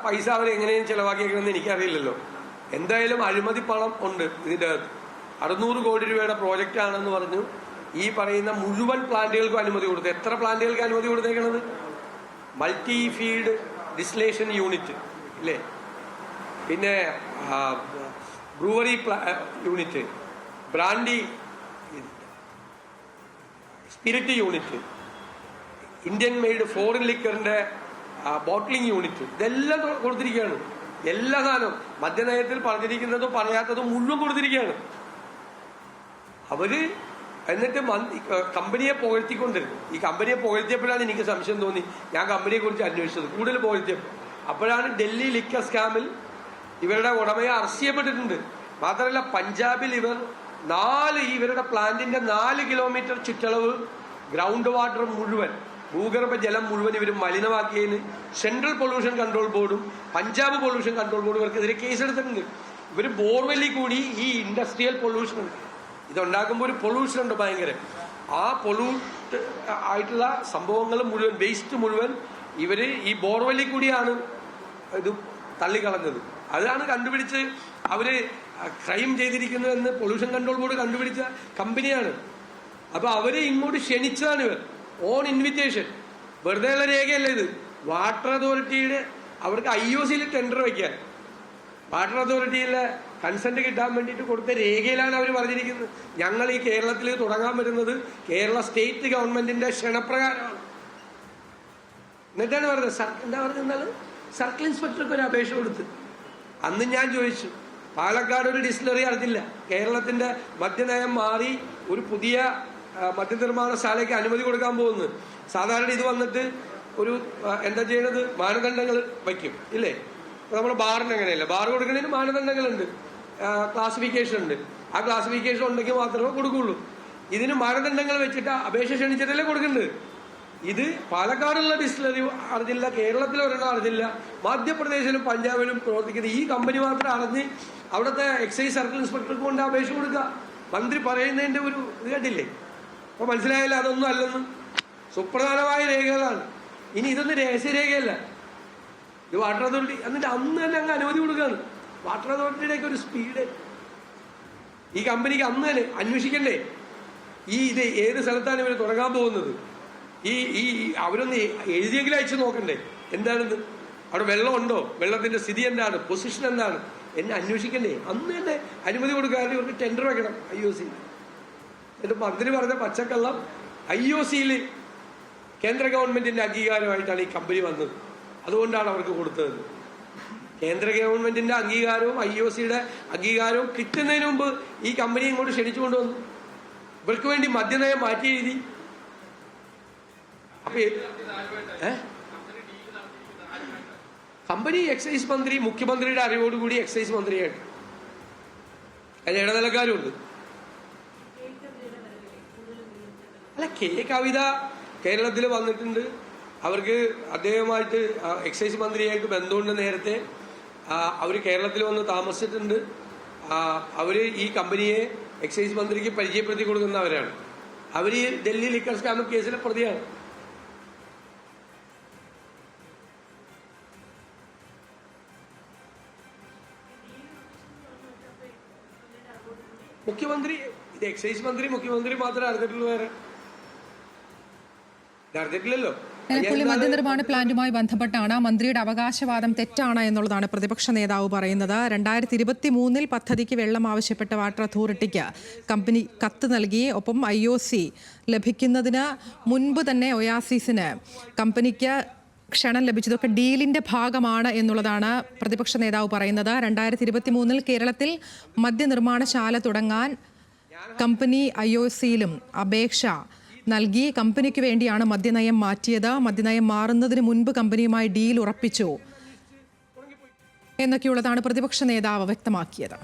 പൈസ അവർ എങ്ങനെയും ചിലവാക്കിയേക്കണമെന്ന് എനിക്കറിയില്ലല്ലോ. എന്തായാലും അഴിമതി പണം ഉണ്ട് ഇതിൻ്റെ അകത്ത്. 600 കോടി രൂപയുടെ പ്രോജക്റ്റ് ആണെന്ന് പറഞ്ഞു ഈ പറയുന്ന മുഴുവൻ പ്ലാന്റുകൾക്കും അനുമതി കൊടുത്തു. എത്ര പ്ലാന്റുകൾക്ക് അനുമതി കൊടുത്തേക്കണത്? മൾട്ടി ഫീൽഡ് ഡിസ്ലേഷൻ യൂണിറ്റ് ഇല്ലേ, പിന്നെ brewery unit, brandy spirit unit, Indian made foreign ലിക്കറിന്റെ ബോട്ട്ലിംഗ് യൂണിറ്റ്, ഇതെല്ലാം കൊടുത്തിരിക്കുകയാണ്. എല്ലാ സാധനവും മദ്യനയത്തിൽ പറഞ്ഞിരിക്കുന്നതും പറയാത്തതും മുഴുവൻ കൊടുത്തിരിക്കുകയാണ് അവര്. എന്നിട്ട് കമ്പനിയെ പുകഴ്ത്തിക്കൊണ്ട്, ഈ കമ്പനിയെ പുകഴ്ത്തിയപ്പോഴാണ് എനിക്ക് സംശയം തോന്നി. ഞാൻ കമ്പനിയെ കുറിച്ച് അന്വേഷിച്ചത് കൂടുതൽ പുകഴ്ത്തിയപ്പോൾ. അപ്പോഴാണ് ഡൽഹി ലിക്കർ സ്കാമിൽ ഇവരുടെ ഉടമയെ അറസ്റ്റ് ചെയ്യപ്പെട്ടിട്ടുണ്ട്. മാത്രമല്ല പഞ്ചാബിൽ ഇവരുടെ പ്ലാന്റിന്റെ 4 കിലോമീറ്റർ ചുറ്റളവ് ഗ്രൗണ്ട് വാട്ടർ മുഴുവൻ, ഭൂഗർഭ ജലം മുഴുവൻ ഇവർ മലിനമാക്കിയതിന് സെൻട്രൽ പൊല്യൂഷൻ കൺട്രോൾ ബോർഡും പഞ്ചാബ് പൊല്യൂഷൻ കൺട്രോൾ ബോർഡും ഇവർക്കെതിരെ കേസെടുത്തിട്ടുണ്ട്. ഇവർ ബോർവെല്ലിൽ കൂടി ഈ ഇൻഡസ്ട്രിയൽ പൊല്യൂഷൻ ഇതുണ്ടാക്കുമ്പോൾ ഒരു പൊല്യൂഷൻ ഉണ്ട് ഭയങ്കര. ആ പൊല്യൂട്ട് ആയിട്ടുള്ള സംഭവങ്ങൾ മുഴുവൻ, വേസ്റ്റ് മുഴുവൻ ഇവര് ഈ ബോർവെല്ലിൽ കൂടിയാണ് ഇത് തള്ളിക്കളഞ്ഞത്. അതാണ് കണ്ടുപിടിച്ച് അവര് ക്രൈം ചെയ്തിരിക്കുന്നതെന്ന് പൊല്യൂഷൻ കൺട്രോൾ ബോർഡ് കണ്ടുപിടിച്ച കമ്പനിയാണ്. അപ്പൊ അവര് ഇങ്ങോട്ട് ക്ഷണിച്ചതാണ് ഇവർ, ഓൺ ഇൻവിറ്റേഷൻ. വെറുതെ ഉള്ള രേഖയല്ല ഇത്. വാട്ടർ അതോറിറ്റിയുടെ അവർക്ക് IOCയിൽ ടെൻഡർ വയ്ക്കാൻ വാട്ടർ അതോറിറ്റിയിലെ കൺസെന്റ് കിട്ടാൻ വേണ്ടിയിട്ട് കൊടുത്ത രേഖയിലാണ് അവർ പറഞ്ഞിരിക്കുന്നത് ഞങ്ങൾ ഈ കേരളത്തിൽ തുടങ്ങാൻ വരുന്നത് കേരള സ്റ്റേറ്റ് ഗവൺമെന്റിന്റെ ക്ഷണപ്രകാരമാണ്. എന്നിട്ടാണ് പറഞ്ഞത് എന്താ പറഞ്ഞത്, സർക്കിൾ ഇൻസ്പെക്ടർക്ക് ഒരു അപേക്ഷ കൊടുത്ത്. അന്ന് ഞാൻ ചോദിച്ചു, പാലക്കാട് ഒരു ഡിസ്റ്റിലറി അറിഞ്ഞില്ല, കേരളത്തിന്റെ മദ്യനയം മാറി ഒരു പുതിയ മദ്യനിർമ്മാണശാലയ്ക്ക് അനുമതി കൊടുക്കാൻ പോകുന്നത്. സാധാരണ ഇത് വന്നിട്ട് ഒരു എന്താ ചെയ്യണത്, മാനദണ്ഡങ്ങൾ വയ്ക്കും ഇല്ലേ. നമ്മൾ ബാറിന് അങ്ങനെയല്ല, ബാർ കൊടുക്കുന്നതിന് മാനദണ്ഡങ്ങളുണ്ട്, ക്ലാസിഫിക്കേഷൻ ഉണ്ട്. ആ ക്ലാസിഫിക്കേഷൻ ഉണ്ടെങ്കിൽ മാത്രമേ കൊടുക്കുള്ളൂ. ഇതിന് മാനദണ്ഡങ്ങൾ വെച്ചിട്ട് അപേക്ഷ ക്ഷണിച്ചിട്ടല്ലേ കൊടുക്കുന്നത്. ഇത് പാലക്കാടുള്ള ഡിസ്റ്റിലറി അറിഞ്ഞില്ല, കേരളത്തിലെ ഒരെണ്ണം അറിഞ്ഞില്ല, മധ്യപ്രദേശിലും പഞ്ചാബിലും പ്രവർത്തിക്കുന്ന ഈ കമ്പനി മാത്രം അറിഞ്ഞ് അവിടുത്തെ എക്സൈസ് സർക്കിൾ ഇൻസ്പെക്ടർക്ക് കൊണ്ട് അപേക്ഷ കൊടുക്കുക. മന്ത്രി പറയുന്നതിന്റെ ഒരു ഇത് കേട്ടില്ലേ. അപ്പൊ മനസ്സിലായില്ല അതൊന്നും അല്ലെന്ന്. സുപ്രധാനമായ രേഖകളാണ്. ഇനി ഇതൊന്നും രഹസ്യരേഖയല്ല, ഇത് വാട്ടർ അതോറിറ്റി. എന്നിട്ട് അന്ന് തന്നെ അങ്ങ് അനുമതി കൊടുക്കുകയാണ്. വാട്ടർ അതോറിറ്റിയുടെയൊക്കെ ഒരു സ്പീഡ്. ഈ കമ്പനിക്ക് അന്ന് തന്നെ അന്വേഷിക്കണ്ടേ ഇത് ഏത് സ്ഥലത്താണ് ഇവർ തുടങ്ങാൻ പോകുന്നത്. ഈ അവരൊന്ന് എഴുതിയെങ്കിലും അയച്ചു നോക്കണ്ടേ എന്താണിത്, അവിടെ വെള്ളമുണ്ടോ, വെള്ളത്തിന്റെ സ്ഥിതി എന്താണ്, പൊസിഷൻ എന്താണ് എന്നെ അന്വേഷിക്കണ്ടേ. അന്ന് തന്നെ അനുമതി കൊടുക്കാതെ ഇവർക്ക് ടെൻഡർ വെക്കണം IOC. എന്നിട്ട് മന്ത്രി പറഞ്ഞ പച്ചക്കള്ളം, IOCയിൽ കേന്ദ്ര ഗവൺമെന്റിന്റെ അംഗീകാരമായിട്ടാണ് ഈ കമ്പനി വന്നത്, അതുകൊണ്ടാണ് അവർക്ക് കൊടുത്തത്. കേന്ദ്ര ഗവൺമെന്റിന്റെ അംഗീകാരവും IOCയുടെ അംഗീകാരവും കിട്ടുന്നതിന് മുമ്പ് ഈ കമ്പനി ഇങ്ങോട്ട് ക്ഷണിച്ചു കൊണ്ടുവന്നു. ഇവർക്ക് വേണ്ടി മദ്യനയം മാറ്റി എഴുതി. അപ്പൊ കമ്പനി എക്സൈസ് മന്ത്രി, മുഖ്യമന്ത്രിയുടെ അറിവോടുകൂടി എക്സൈസ് മന്ത്രിയായിട്ട്, അതിന് ഇടനിലക്കാരും ഉണ്ട്. അല്ല, കവിത കേരളത്തിൽ വന്നിട്ടുണ്ട്. അവർക്ക് അദ്ദേഹമായിട്ട് എക്സൈസ് മന്ത്രിയായിട്ട് ബന്ധമുണ്ട്. നേരത്തെ അവർ കേരളത്തിൽ വന്ന് താമസിച്ചിട്ടുണ്ട്. അവര് ഈ കമ്പനിയെ എക്സൈസ് മന്ത്രിക്ക് പരിചയപ്പെടുത്തി കൊടുക്കുന്നവരാണ്. അവർ ഈ ഡൽഹി ലിക്കർ സ്കാം കേസിലെ പ്രതിയാണ്. മുഖ്യമന്ത്രി, ഇത് എക്സൈസ് മന്ത്രി മുഖ്യമന്ത്രി മാത്രമേ അറിഞ്ഞിട്ടുള്ളൂ, വേറെ അറിഞ്ഞിട്ടില്ലല്ലോ. പുള്ളി മദ്യനിർമ്മാണ പ്ലാന്റുമായി ബന്ധപ്പെട്ടാണ്. മന്ത്രിയുടെ അവകാശവാദം തെറ്റാണ് എന്നുള്ളതാണ് പ്രതിപക്ഷ നേതാവ് പറയുന്നത്. 2023 പദ്ധതിക്ക് വെള്ളം ആവശ്യപ്പെട്ട വാട്ടർ അതോറിറ്റിക്ക് കമ്പനി കത്ത് നൽകി. ഒപ്പം IOC ലഭിക്കുന്നതിന് മുൻപ് തന്നെ ഒയാസിസിന് കമ്പനിക്ക് ക്ഷണം ലഭിച്ചതൊക്കെ ഡീലിന്റെ ഭാഗമാണ് എന്നുള്ളതാണ് പ്രതിപക്ഷ നേതാവ് പറയുന്നത്. 2023 കേരളത്തിൽ മദ്യനിർമ്മാണശാല തുടങ്ങാൻ കമ്പനി IOCയിലും അപേക്ഷ നൽകി. കമ്പനിക്ക് വേണ്ടിയാണ് മദ്യനയം മാറ്റിയത്. മദ്യനയം മാറുന്നതിന് മുൻപ് കമ്പനിയുമായി ഡീൽ ഉറപ്പിച്ചു എന്നൊക്കെയുള്ളതാണ് പ്രതിപക്ഷ നേതാവ് വ്യക്തമാക്കിയത്.